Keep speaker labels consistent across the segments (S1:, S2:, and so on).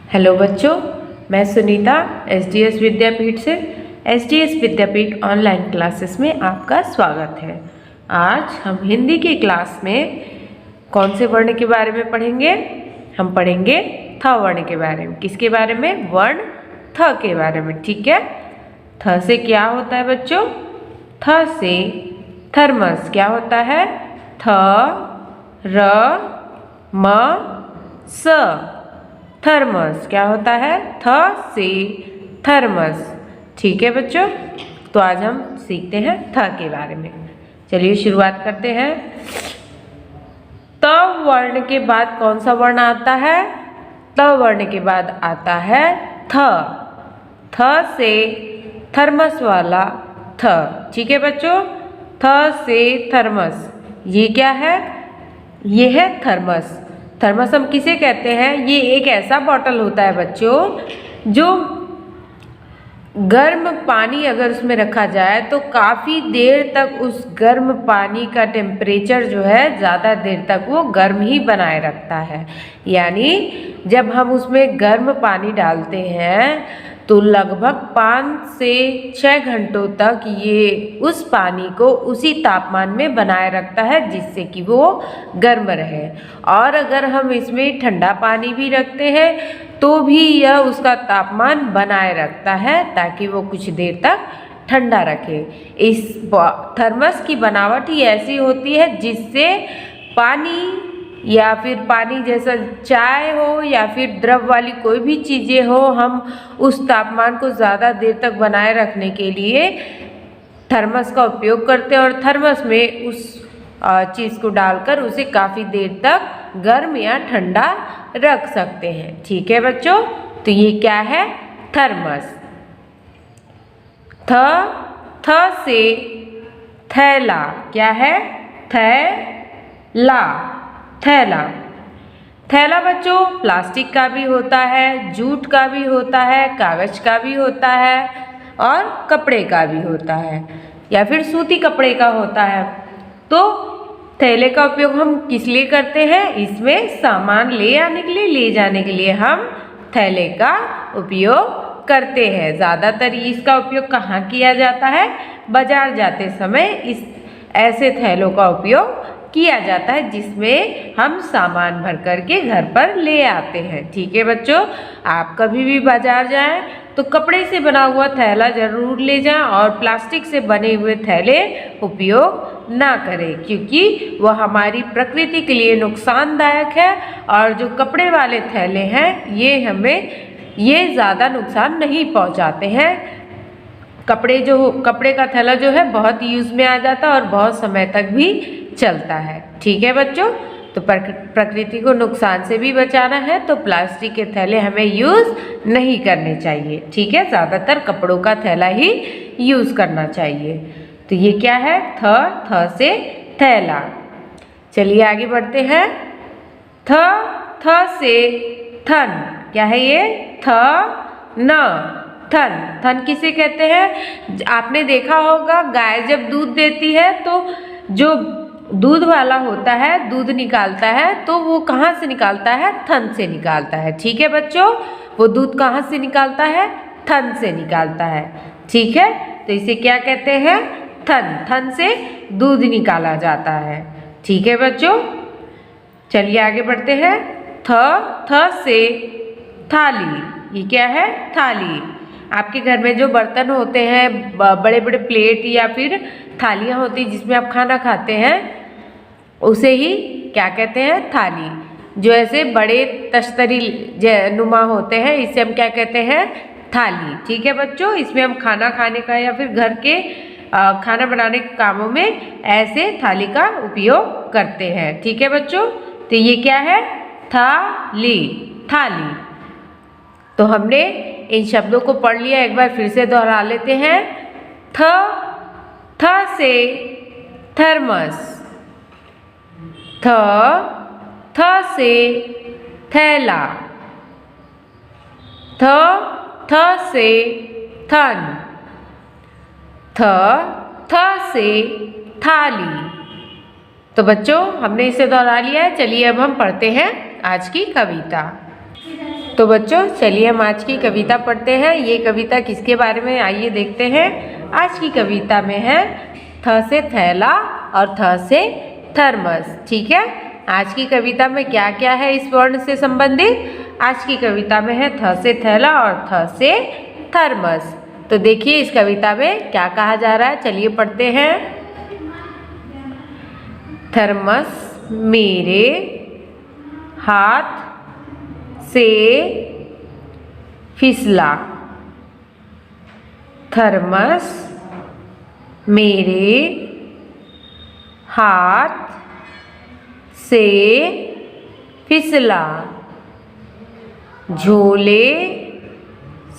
S1: Hello बच्चों, मैं Sunita SDS विद्यापीठ से एसडीएस विद्यापीठ ऑनलाइन क्लासेस में आपका स्वागत है। आज हम हिंदी की क्लास में कौन से वर्ण के बारे में पढ़ेंगे? हम पढ़ेंगे थ वर्ण के बारे में। किसके बारे में? वर्ण थ के बारे में। ठीक है। थ से क्या होता है बच्चों? थ से थर्मस क्या होता है? थ र म स थर्मस क्या होता है? थ से थर्मस। ठीक है बच्चों, तो आज हम सीखते हैं थ के बारे में। चलिए शुरुआत करते हैं। त वर्ण के बाद कौन सा वर्ण आता है? त वर्ण के बाद आता है थ। थ से थर्मस वाला थ। ठीक है बच्चों, थ से थर्मस। ये क्या है? ये है थर्मस। थर्मस हम किसे कहते हैं? ये एक ऐसा बॉटल होता है बच्चों जो गर्म पानी अगर उसमें रखा जाए तो काफ़ी देर तक उस गर्म पानी का टेम्परेचर जो है ज़्यादा देर तक वो गर्म ही बनाए रखता है। यानी जब हम उसमें गर्म पानी डालते हैं तो लगभग 5 से 6 घंटों तक ये उस पानी को उसी तापमान में बनाए रखता है जिससे कि वो गर्म रहे। और अगर हम इसमें ठंडा पानी भी रखते हैं तो भी यह उसका तापमान बनाए रखता है ताकि वो कुछ देर तक ठंडा रखे। इस थर्मस की बनावट ही ऐसी होती है जिससे पानी या फिर पानी जैसा चाय हो या फिर द्रव वाली कोई भी चीज़ें हो, हम उस तापमान को ज़्यादा देर तक बनाए रखने के लिए थर्मस का उपयोग करते हैं और थर्मस में उस चीज़ को डालकर उसे काफ़ी देर तक गर्म या ठंडा रख सकते हैं। ठीक है बच्चों, तो ये क्या है? थर्मस। थ से थैला क्या है? थैला। थैला। थैला बच्चों प्लास्टिक का भी होता है, जूट का भी होता है, कागज का भी होता है और कपड़े का भी होता है या फिर सूती कपड़े का होता है। तो थैले का उपयोग हम किस लिए करते हैं? इसमें सामान ले आने के लिए, ले जाने के लिए हम थैले का उपयोग करते हैं। ज़्यादातर इसका उपयोग कहाँ किया जाता है? बाजार जाते समय इस ऐसे थैलों का उपयोग किया जाता है जिसमें हम सामान भर करके घर पर ले आते हैं। ठीक है बच्चों, आप कभी भी बाजार जाएं तो कपड़े से बना हुआ थैला जरूर ले जाएं और प्लास्टिक से बने हुए थैले उपयोग ना करें क्योंकि वह हमारी प्रकृति के लिए नुकसानदायक है। और जो कपड़े वाले थैले हैं ये ज़्यादा नुकसान नहीं पहुंचाते हैं। कपड़े का थैला जो है बहुत यूज़ में आ जाता है और बहुत समय तक भी चलता है। ठीक है बच्चों, तो प्रकृति को नुकसान से भी बचाना है तो प्लास्टिक के थैले हमें यूज़ नहीं करने चाहिए। ठीक है, ज़्यादातर कपड़ों का थैला ही यूज़ करना चाहिए। तो ये क्या है? थ से थैला। चलिए आगे बढ़ते हैं। थ से थन क्या है? ये थन। थन किसे कहते हैं? आपने देखा होगा गाय जब दूध देती है तो जो दूध वाला होता है, दूध निकालता है तो वो कहाँ से निकालता है? थन से निकालता है। ठीक है बच्चों, वो दूध कहाँ से निकालता है? थन से निकालता है। ठीक है, तो इसे क्या कहते हैं? थन। थन से दूध निकाला जाता है। ठीक है बच्चों, चलिए आगे बढ़ते हैं। थ से थाली। ये क्या है? थाली। आपके घर में जो बर्तन होते हैं, बड़े बड़े प्लेट या फिर थालियाँ होती हैं जिसमें आप खाना खाते हैं, उसे ही क्या कहते हैं? थाली। जो ऐसे बड़े तस्तरी नुमा होते हैं इसे हम क्या कहते हैं? थाली। ठीक है बच्चों, इसमें हम खाना खाने का या फिर घर के खाना बनाने के कामों में ऐसे थाली का उपयोग करते हैं। ठीक है बच्चों, तो ये क्या है? थाली। थाली। तो हमने इन शब्दों को पढ़ लिया, एक बार फिर से दोहरा लेते हैं। थ से थर्मस। थ से थैला। थ से थन। थ से थाली। तो बच्चों हमने इसे दोहरा लिया है। चलिए अब हम पढ़ते हैं आज की कविता। तो बच्चों चलिए हम आज की कविता पढ़ते हैं। ये कविता किसके बारे में, आइए देखते हैं। आज की कविता में है थ से थैला और थ से थर्मस। ठीक है, आज की कविता में क्या क्या है इस वर्ण से संबंधित? आज की कविता में है थ से थैला और थ से थर्मस। तो देखिए इस कविता में क्या कहा जा रहा है, चलिए पढ़ते हैं। थर्मस मेरे हाथ से फिसला, थर्मस मेरे हाथ से फिसला, झोले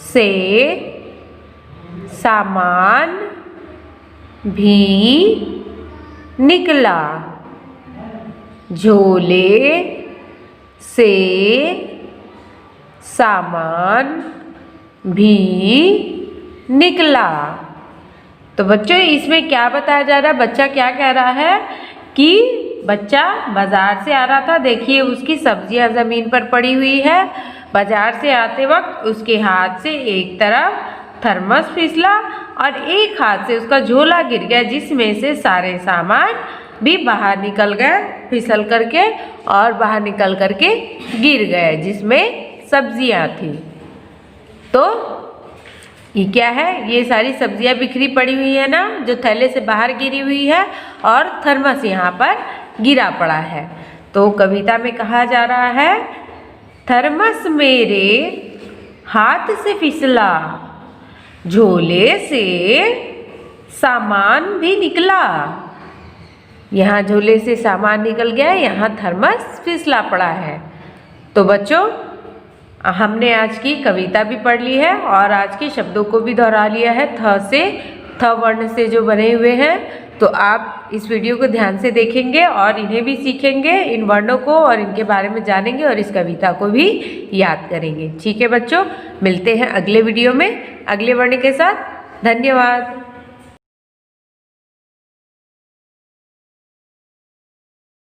S1: से सामान भी निकला, झोले से सामान भी निकला। तो बच्चों इसमें क्या बताया जा रहा है, बच्चा क्या कह रहा है कि बच्चा बाजार से आ रहा था, देखिए उसकी सब्जियां जमीन पर पड़ी हुई है। बाजार से आते वक्त उसके हाथ से एक तरफ थर्मस फिसला और एक हाथ से उसका झोला गिर गया, जिसमें से सारे सामान भी बाहर निकल गए फिसल करके और बाहर निकल करके गिर गए, जिसमें सब्जियां थी। तो ये क्या है, ये सारी सब्जियां बिखरी पड़ी हुई है ना, जो थैले से बाहर गिरी हुई है, और थर्मस यहाँ पर गिरा पड़ा है। तो कविता में कहा जा रहा है थर्मस मेरे हाथ से फिसला, झोले से सामान भी निकला। यहाँ झोले से सामान निकल गया, यहाँ थर्मस फिसला पड़ा है। तो बच्चों हमने आज की कविता भी पढ़ ली है और आज के शब्दों को भी दोहरा लिया है, थ वर्ण से जो बने हुए हैं। तो आप इस वीडियो को ध्यान से देखेंगे और इन्हें भी सीखेंगे, इन वर्णों को, और इनके बारे में जानेंगे और इस कविता को भी याद करेंगे। ठीक है बच्चों, मिलते हैं अगले वीडियो में अगले वर्ण के साथ। धन्यवाद।